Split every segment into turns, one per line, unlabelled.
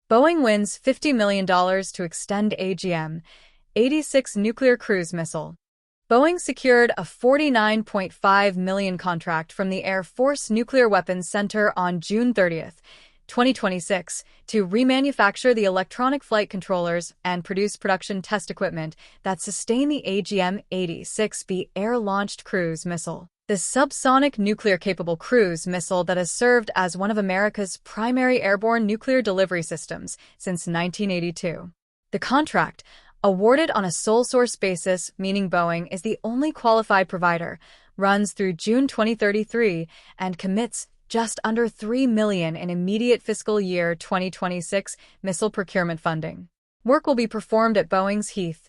Boeing wins $50 million to extend AGM-86 nuclear cruise missile. Boeing secured a $49.5 million contract from the Air Force Nuclear Weapons Center on June 30, 2026, to remanufacture the electronic flight controllers and produce production test equipment that sustain the AGM-86B air-launched cruise missile. The subsonic nuclear-capable cruise missile that has served as one of America's primary airborne nuclear delivery systems since 1982. The contract, awarded on a sole-source basis, meaning Boeing is the only qualified provider, runs through June 2033 and commits just under $3 million in immediate fiscal year 2026 missile procurement funding. Work will be performed at Boeing's Heath,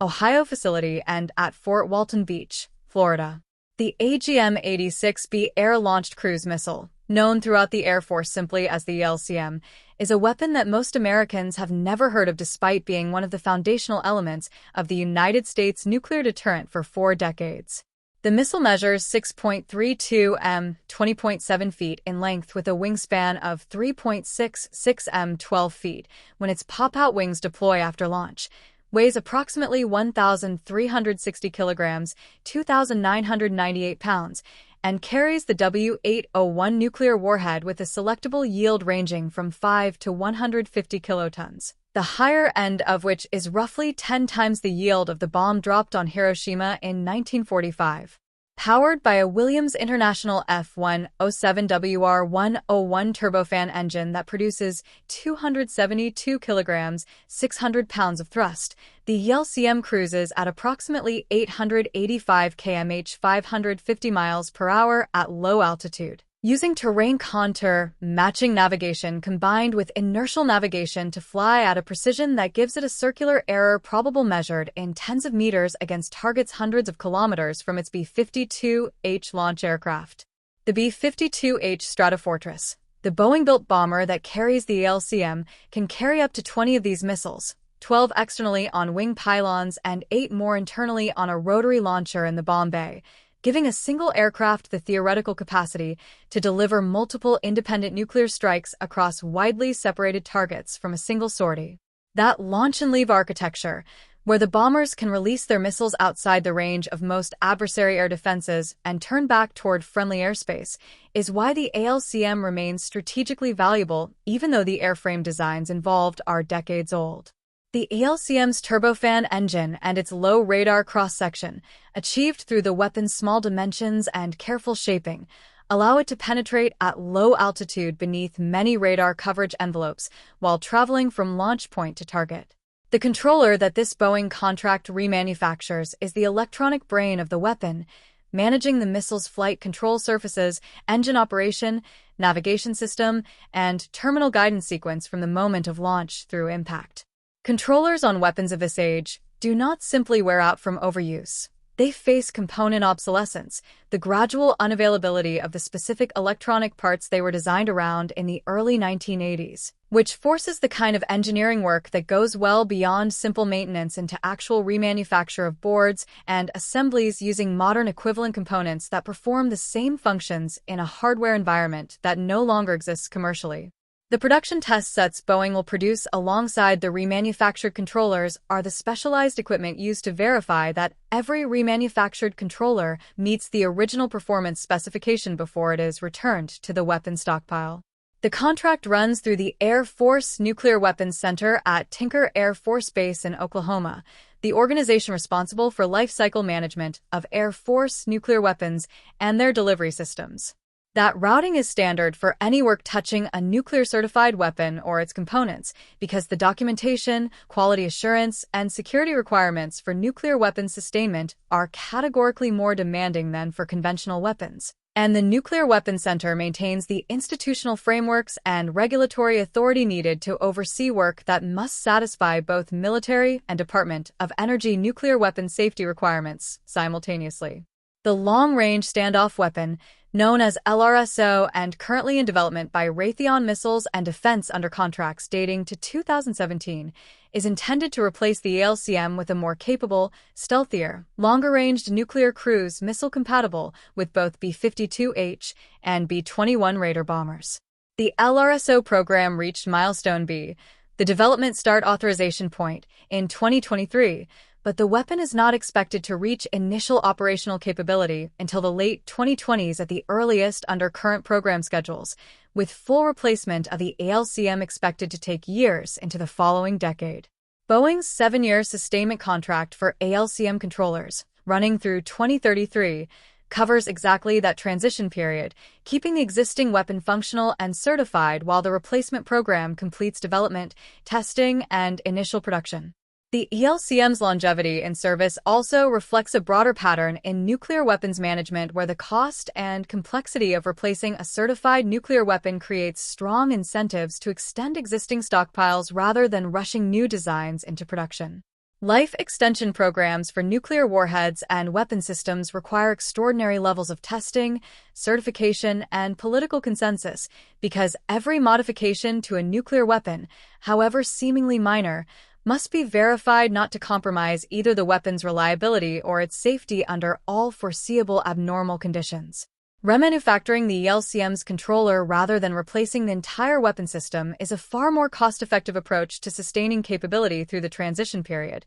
Ohio facility and at Fort Walton Beach, Florida. The AGM-86B air-launched cruise missile, known throughout the Air Force simply as the ALCM, is a weapon that most Americans have never heard of despite being one of the foundational elements of the United States nuclear deterrent for 4 decades. The missile measures 6.32 m, 20.7 feet in length with a wingspan of 3.66 m, 12 feet, when its pop-out wings deploy after launch, weighs approximately 1,360 kilograms, 2,998 pounds, and carries the W-801 nuclear warhead with a selectable yield ranging from 5 to 150 kilotons, the higher end of which is roughly 10 times the yield of the bomb dropped on Hiroshima in 1945. Powered by a Williams International F107WR101 turbofan engine that produces 272 kilograms, 600 pounds of thrust, the ALCM cruises at approximately 885 km/h 550 miles per hour at low altitude, using terrain contour matching navigation combined with inertial navigation to fly at a precision that gives it a circular error probable measured in tens of meters against targets hundreds of kilometers from its B-52H launch aircraft. The B-52H Stratofortress, the Boeing-built bomber that carries the ALCM, can carry up to 20 of these missiles, 12 externally on wing pylons and 8 more internally on a rotary launcher in the bomb bay, giving a single aircraft the theoretical capacity to deliver multiple independent nuclear strikes across widely separated targets from a single sortie. That launch-and-leave architecture, where the bombers can release their missiles outside the range of most adversary air defenses and turn back toward friendly airspace, is why the ALCM remains strategically valuable even though the airframe designs involved are decades old. The ALCM's turbofan engine and its low radar cross-section, achieved through the weapon's small dimensions and careful shaping, allow it to penetrate at low altitude beneath many radar coverage envelopes while traveling from launch point to target. The controller that this Boeing contract remanufactures is the electronic brain of the weapon, managing the missile's flight control surfaces, engine operation, navigation system, and terminal guidance sequence from the moment of launch through impact. Controllers on weapons of this age do not simply wear out from overuse. They face component obsolescence, the gradual unavailability of the specific electronic parts they were designed around in the early 1980s, which forces the kind of engineering work that goes well beyond simple maintenance into actual remanufacture of boards and assemblies using modern equivalent components that perform the same functions in a hardware environment that no longer exists commercially. The production test sets Boeing will produce alongside the remanufactured controllers are the specialized equipment used to verify that every remanufactured controller meets the original performance specification before it is returned to the weapon stockpile. The contract runs through the Air Force Nuclear Weapons Center at Tinker Air Force Base in Oklahoma, the organization responsible for life cycle management of Air Force nuclear weapons and their delivery systems. That routing is standard for any work touching a nuclear-certified weapon or its components because the documentation, quality assurance, and security requirements for nuclear weapons sustainment are categorically more demanding than for conventional weapons. And the Nuclear Weapons Center maintains the institutional frameworks and regulatory authority needed to oversee work that must satisfy both military and Department of Energy nuclear weapons safety requirements simultaneously. The long-range standoff weapon, known as LRSO and currently in development by Raytheon Missiles and Defense under contracts dating to 2017, is intended to replace the ALCM with a more capable, stealthier, longer-ranged nuclear cruise missile compatible with both B-52H and B-21 Raider bombers. The LRSO program reached Milestone B, the development start authorization point in 2023, but the weapon is not expected to reach initial operational capability until the late 2020s at the earliest under current program schedules, with full replacement of the ALCM expected to take years into the following decade. Boeing's 7-year sustainment contract for ALCM controllers, running through 2033, covers exactly that transition period, keeping the existing weapon functional and certified while the replacement program completes development, testing, and initial production. The ALCM's longevity in service also reflects a broader pattern in nuclear weapons management where the cost and complexity of replacing a certified nuclear weapon creates strong incentives to extend existing stockpiles rather than rushing new designs into production. Life extension programs for nuclear warheads and weapon systems require extraordinary levels of testing, certification, and political consensus because every modification to a nuclear weapon, however seemingly minor, must be verified not to compromise either the weapon's reliability or its safety under all foreseeable abnormal conditions. Remanufacturing the ALCM's controller rather than replacing the entire weapon system is a far more cost-effective approach to sustaining capability through the transition period,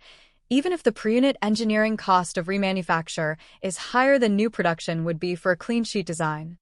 even if the per-unit engineering cost of remanufacture is higher than new production would be for a clean sheet design.